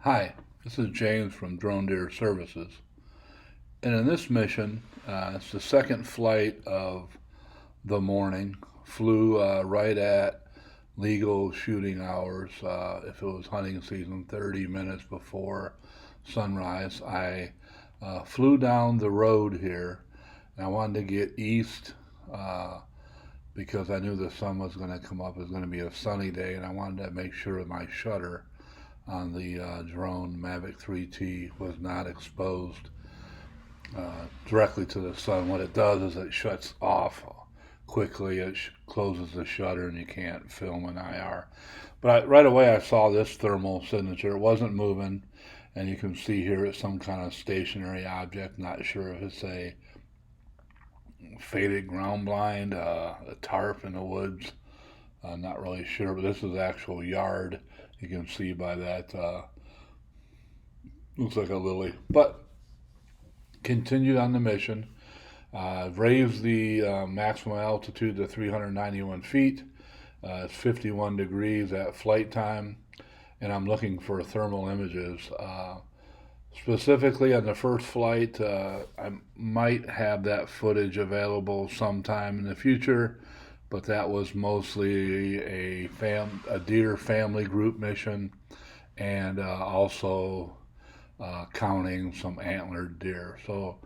Hi, this is James from Drone Deer Services. And in this mission, it's the second flight of the morning. Flew right at legal shooting hours. If it was hunting season, 30 minutes before sunrise. I flew down the road here, and I wanted to get east because I knew the sun was going to come up. It was going to be a sunny day, and I wanted to make sure my shutter on the drone Mavic 3T was not exposed directly to the sun. What it does is it shuts off quickly. It closes the shutter and you can't film in IR. But right away I saw this thermal signature. It wasn't moving, and you can see here it's some kind of stationary object. Not sure if it's a faded ground blind, a tarp in the woods. Not really sure, but this is actual yard. You can see by that, looks like a lily. But continued on the mission. Raised the maximum altitude to 391 feet. It's 51 degrees at flight time, and I'm looking for thermal images. Specifically on the first flight, I might have that footage available sometime in the future, but that was mostly a deer family group mission, and also counting some antlered deer. So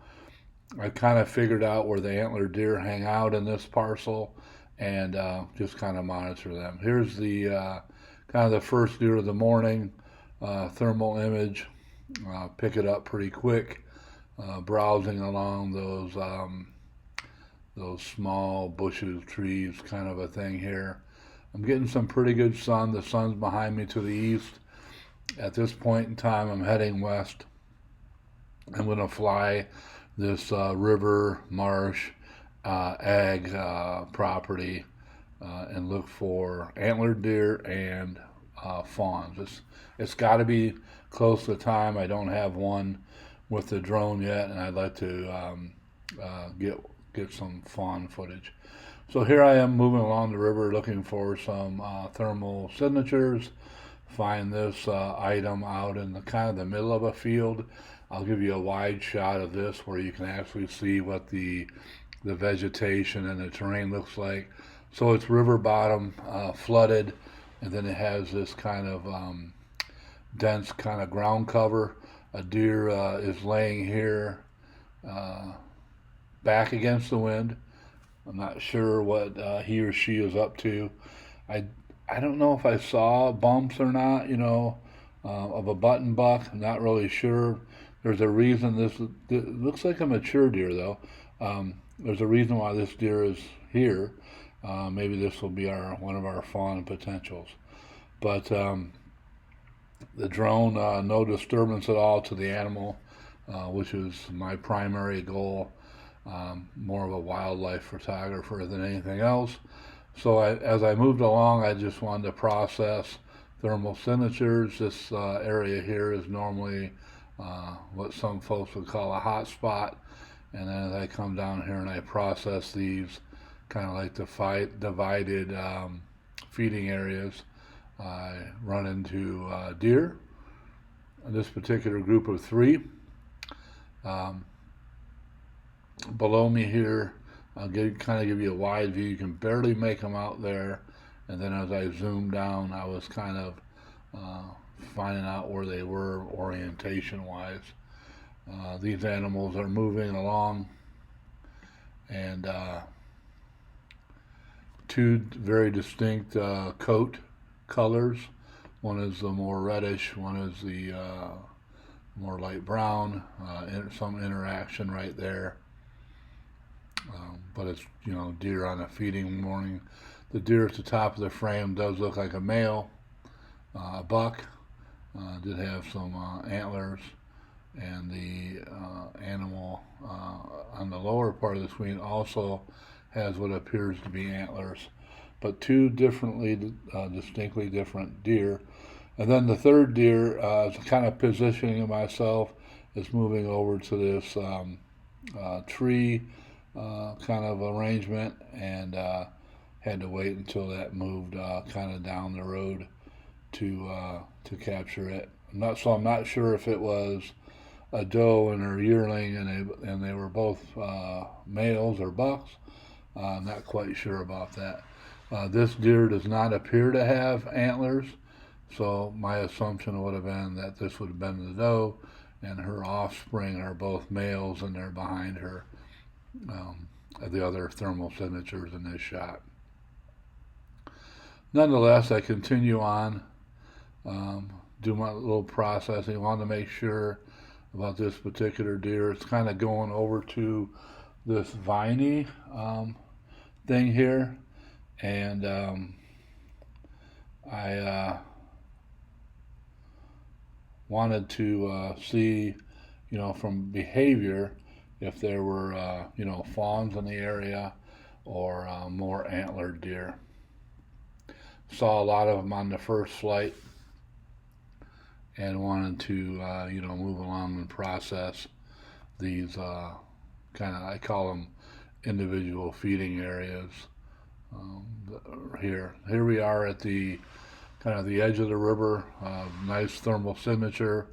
I kind of figured out where the antlered deer hang out in this parcel, and just kind of monitor them. Here's the kind of the first deer of the morning, thermal image. Pick it up pretty quick, browsing along those small bushes, trees, kind of a thing here. I'm getting some pretty good sun. The sun's behind me to the east. At this point in time, I'm heading west. I'm going to fly this river, marsh, ag property and look for antlered deer and fawns. It's got to be close to time. I don't have one with the drone yet, and I'd like to get some fawn footage. So here I am moving along the river looking for some thermal signatures. Find this item out in the kind of the middle of a field. I'll give you a wide shot of this where you can actually see what the vegetation and the terrain looks like. So it's river bottom, flooded, and then it has this kind of dense kind of ground cover. A deer is laying here back against the wind. I'm not sure what he or she is up to. I don't know if I saw bumps or not, of a button buck. I'm not really sure. There's a reason this looks like a mature deer, though. There's a reason why this deer is here. Maybe this will be one of our fawn potentials. But the drone, no disturbance at all to the animal, which is my primary goal. More of a wildlife photographer than anything else. So as I moved along, I just wanted to process thermal signatures. This area here is normally what some folks would call a hot spot. And then as I come down here and I process these kind of like the divided feeding areas, I run into deer. This particular group of 3. Below me here, I'll kind of give you a wide view. You can barely make them out there. And then as I zoom down, I was kind of finding out where they were orientation-wise. These animals are moving along, and 2 very distinct coat colors. One is the more reddish, one is the more light brown. Some interaction right there. But it's, deer on a feeding morning. The deer at the top of the frame does look like a male, a buck. Did have some antlers, and the animal on the lower part of the screen also has what appears to be antlers, but 2 distinctly different deer. And then the third deer, is kind of positioning myself, is moving over to this tree kind of arrangement, and had to wait until that moved kind of down the road to capture it. I'm not sure if it was a doe and her yearling, and they were both males or bucks. I'm not quite sure about that. This deer does not appear to have antlers, so my assumption would have been that this would have been the doe, and her offspring are both males, and they're behind her. The other thermal signatures in this shot. Nonetheless, I continue on, do my little processing. I want to make sure about this particular deer. It's kind of going over to this viney thing here, and I wanted to see, from behavior, if there were, fawns in the area or more antlered deer. Saw a lot of them on the first flight, and wanted to, move along and process these I call them individual feeding areas. Here we are at the kind of the edge of the river. Nice thermal signature.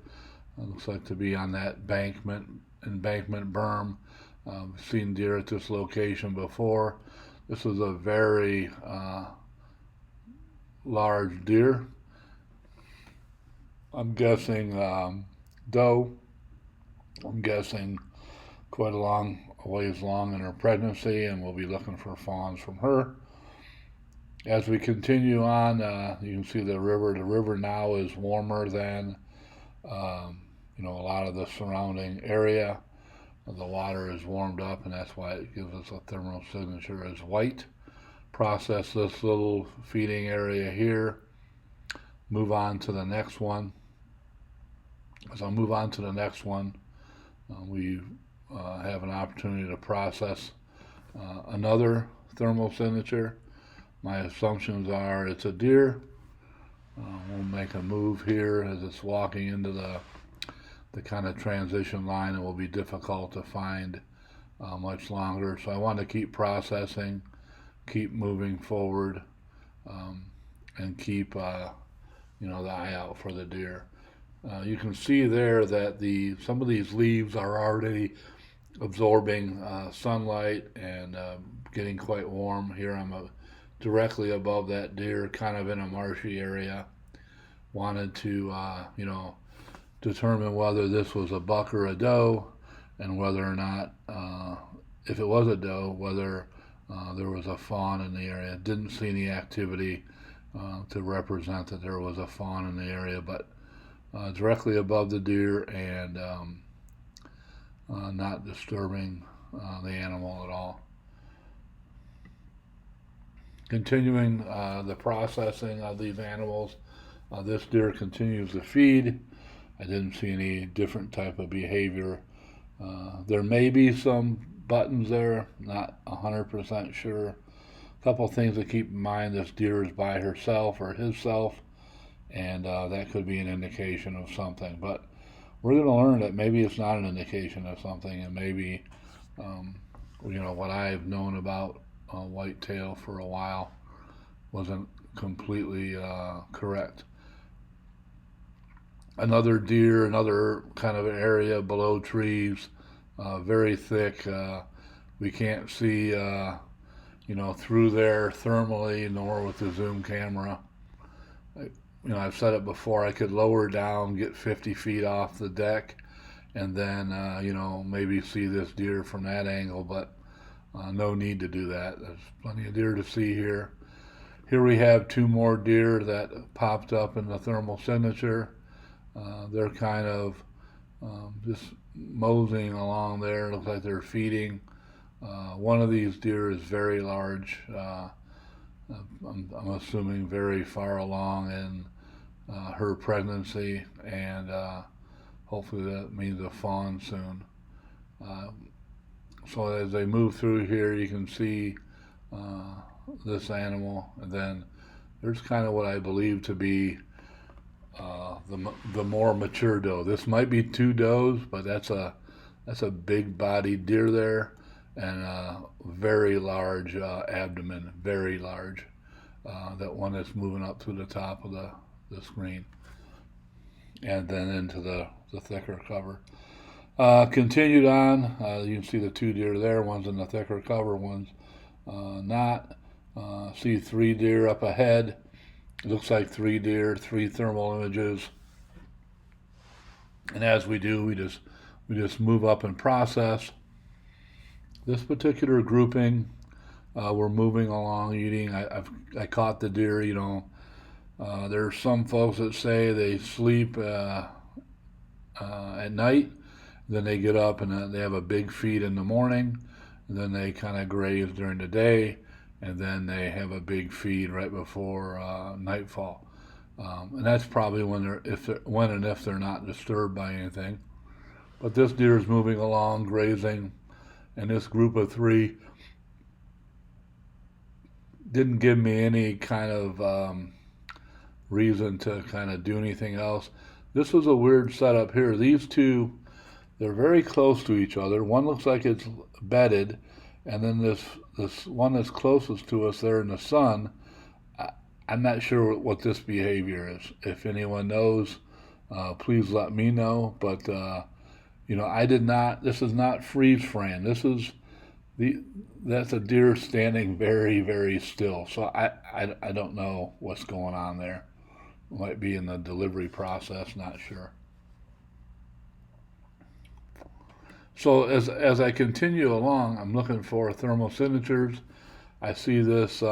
Looks like to be on that embankment berm. We've seen deer at this location before. This is a very large deer. I'm guessing doe. I'm guessing quite a ways along in her pregnancy, and we'll be looking for fawns from her. As we continue on, you can see the river. The river now is warmer than a lot of the surrounding area. The water is warmed up, and that's why it gives us a thermal signature as white. Process this little feeding area here. Move on to the next one. As I move on to the next one, we have an opportunity to process another thermal signature. My assumptions are it's a deer. We'll make a move here as it's walking into the kind of transition line. It will be difficult to find much longer. So I want to keep processing, keep moving forward, and keep the eye out for the deer. You can see there that some of these leaves are already absorbing sunlight and getting quite warm. Here I'm directly above that deer, kind of in a marshy area. Wanted to determine whether this was a buck or a doe, and whether or not, if it was a doe, whether there was a fawn in the area. Didn't see any activity to represent that there was a fawn in the area, but directly above the deer, and not disturbing the animal at all. Continuing the processing of these animals, this deer continues to feed. I didn't see any different type of behavior. There may be some buttons there, not 100% sure. A couple things to keep in mind: this deer is by herself or himself, and that could be an indication of something. But we're going to learn that maybe it's not an indication of something, and maybe what I've known about whitetail for a while wasn't completely correct. Another deer, another kind of area below trees, very thick. We can't see through there thermally, nor with the zoom camera. I've said it before, I could lower down, get 50 feet off the deck, and then maybe see this deer from that angle, but no need to do that. There's plenty of deer to see here. Here we have two more deer that popped up in the thermal signature. They're kind of just moseying along there. Looks like they're feeding. One of these deer is very large. I'm assuming very far along in her pregnancy, and hopefully that means a fawn soon. So as they move through here, you can see this animal, and then there's kind of what I believe to be the more mature doe. This might be two does, but that's a big bodied deer there, and a very large abdomen, very large. That one that's moving up to the top of the screen. and then into the thicker cover. Continued on, you can see the 2 deer there. One's in the thicker cover, one's not. See 3 deer up ahead. It looks like 3 deer, 3 thermal images. And as we do, we just move up and process. This particular grouping, we're moving along eating. I caught the deer. There's some folks that say they sleep at night, then they get up and they have a big feed in the morning, and then they kind of graze during the day, and then they have a big feed right before nightfall. And that's probably when and if they're not disturbed by anything. But this deer is moving along, grazing, and this group of 3 didn't give me any kind of reason to kind of do anything else. This was a weird setup here. These 2, they're very close to each other. One looks like it's bedded, and then this one that's closest to us there in the sun, I'm not sure what this behavior is. If anyone knows, please let me know. But I did not. This is not freeze frame. That's a deer standing very, very still. So I don't know what's going on there. It might be in the delivery process. Not sure. So as I continue along, I'm looking for thermal signatures. I see this.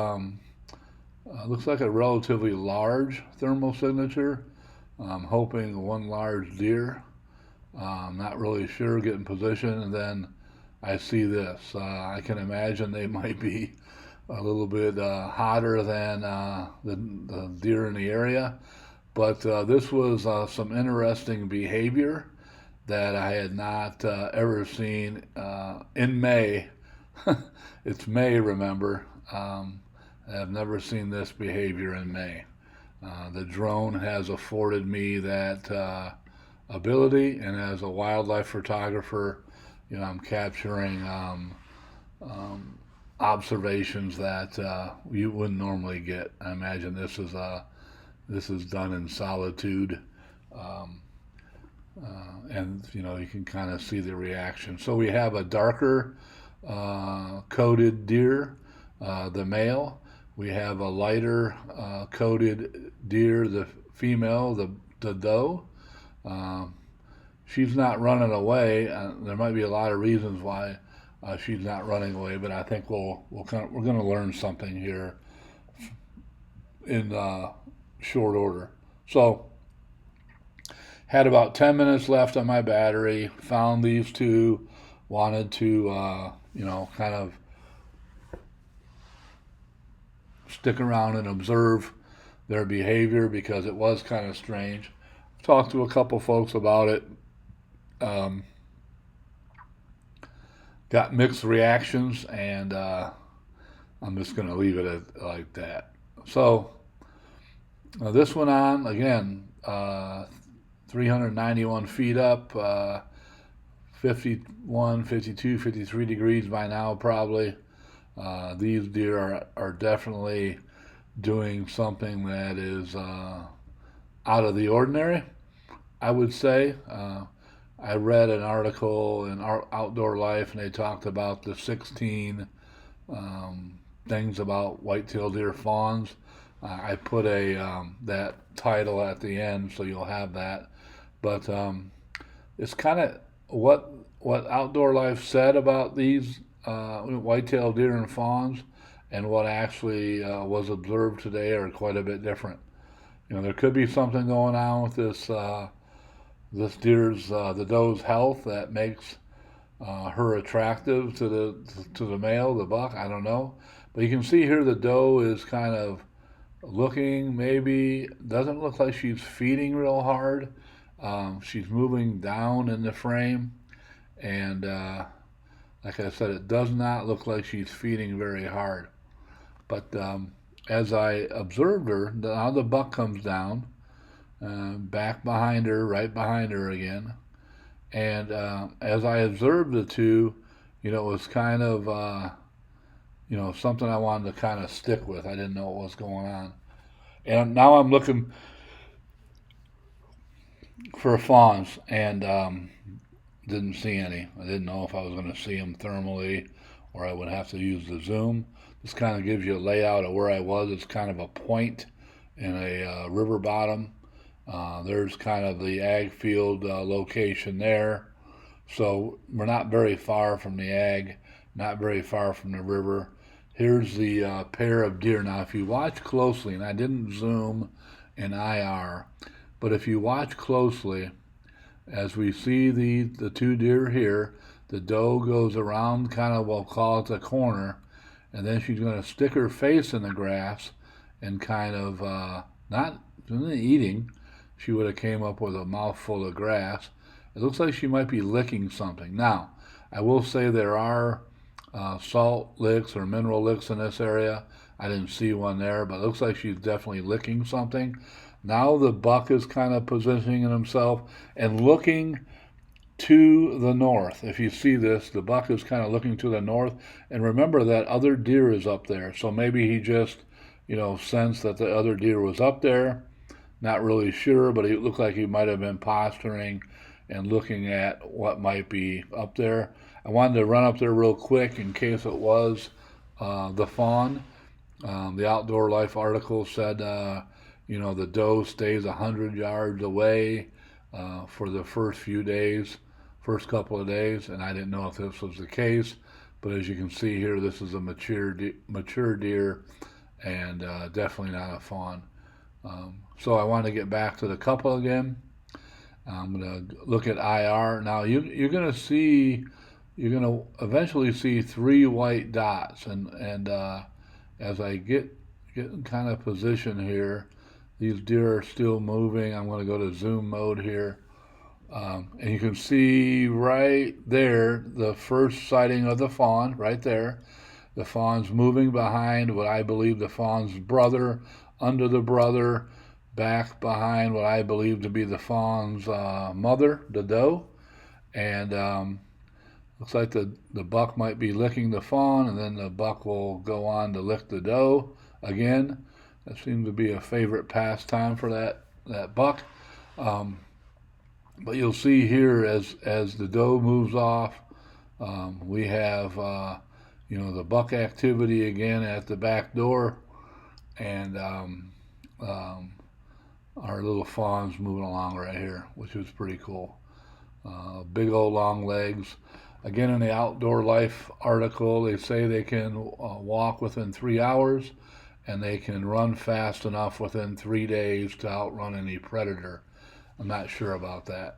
Looks like a relatively large thermal signature. I'm hoping one large deer. I'm not really sure, get in position, and then I see this. I can imagine they might be a little bit hotter than the deer in the area, but this was some interesting behavior that I had not ever seen in May. It's May, remember. I've never seen this behavior in May. The drone has afforded me that ability, and as a wildlife photographer, I'm capturing observations that you wouldn't normally get. I imagine this is done in solitude, and you can kind of see the reaction. So we have a darker coated deer, the male. We have a lighter coated deer, the female, the doe. She's not running away. There might be a lot of reasons why she's not running away, but I think we're going to learn something here in short order. So, had about 10 minutes left on my battery. Found these 2. Wanted to, kind of stick around and observe their behavior because it was kind of strange. Talked to a couple folks about it. Got mixed reactions, and I'm just going to leave it like that. So this went on again, 391 feet up, 51, 52, 53 degrees by now probably. These deer are definitely doing something that is out of the ordinary, I would say. I read an article in Outdoor Life, and they talked about the 16 things about whitetail deer fawns. I put that title at the end, so you'll have that. But it's kind of what Outdoor Life said about these whitetail deer and fawns, and what actually was observed today are quite a bit different. There could be something going on with this deer's, the doe's health that makes her attractive to the male, the buck. I don't know, but you can see here the doe is kind of looking, maybe doesn't look like she's feeding real hard. She's moving down in the frame, and like I said, it does not look like she's feeding very hard. But as I observed her, now the buck comes down, back behind her, right behind her again. And as I observed the two, it was kind of, something I wanted to kind of stick with. I didn't know what was going on. And now I'm looking for fawns, and didn't see any. I didn't know if I was going to see them thermally or I would have to use the zoom. This kind of gives you a layout of where I was. It's kind of a point in a river bottom. There's kind of the ag field location there. So we're not very far from the ag, not very far from the river. Here's the pair of deer. Now, if you watch closely, and I didn't zoom in IR, but if you watch closely, as we see the two deer here, the doe goes around kind of, we'll call it the corner, and then she's going to stick her face in the grass and kind of not eating. She would have came up with a mouthful of grass. It looks like she might be licking something. Now, I will say there are salt licks or mineral licks in this area. I didn't see one there, but it looks like she's definitely licking something. Now the buck is kind of positioning himself and looking to the north. If you see this, the buck is kind of looking to the north. And remember that other deer is up there. So maybe he just, sensed that the other deer was up there. Not really sure, but it looked like he might have been posturing and looking at what might be up there. I wanted to run up there real quick in case it was the fawn. The Outdoor Life article said, the doe stays 100 yards away for the first couple of days, and I didn't know if this was the case. But as you can see here, this is a mature deer, and definitely not a fawn. So I want to get back to the couple again. I'm going to look at IR. Now you're going to eventually see 3 white dots, and as I get in kind of position here, these deer are still moving. I'm going to go to zoom mode here, and you can see right there the first sighting of the fawn right there. The fawn's moving behind what I believe the fawn's brother, under the brother, back behind what I believe to be the fawn's mother, the doe. And looks like the buck might be licking the fawn, and then the buck will go on to lick the doe again. That seems to be a favorite pastime for that buck. But you'll see here as the doe moves off, we have the buck activity again at the back door, and our little fawn's moving along right here, which is pretty cool. Big old long legs. Again, in the Outdoor Life article, they say they can walk within 3 hours, and they can run fast enough within 3 days to outrun any predator. I'm not sure about that.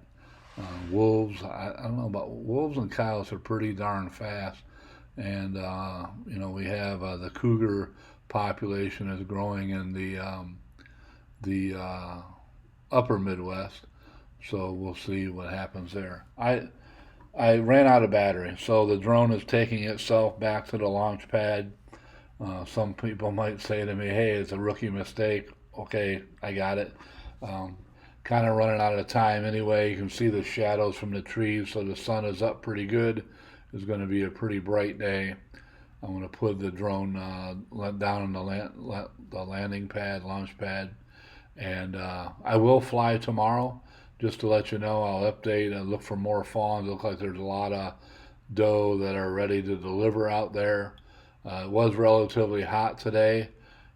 Wolves, I don't know about wolves, and coyotes are pretty darn fast. And we have the cougar population is growing in the upper Midwest, so we'll see what happens there. I ran out of battery, so the drone is taking itself back to the launch pad. Some people might say to me, hey, it's a rookie mistake. Okay, I got it. Kind of running out of time anyway. You can see the shadows from the trees, so the sun is up pretty good. It's going to be a pretty bright day. I'm going to put the drone down on the landing pad, launch pad, and I will fly tomorrow. Just to let you know, I'll update and look for more fawns. It looks like there's a lot of doe that are ready to deliver out there. It was relatively hot today.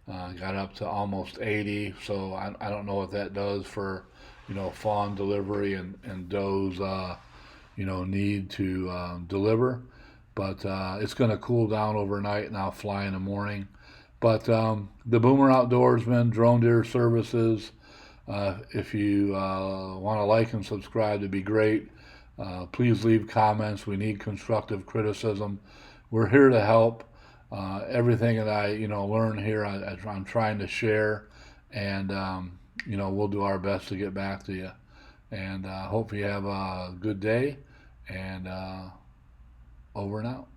Got up to almost 80, so I don't know what that does for, fawn delivery and doe's, need to deliver. But it's going to cool down overnight, and I'll fly in the morning. But the Boomer Outdoorsman, Drone Deer Services, if you want to like and subscribe, it'd be great. Please leave comments. We need constructive criticism. We're here to help. Everything that I learn here, I'm trying to share, and we'll do our best to get back to you. And hope you have a good day, and over and out.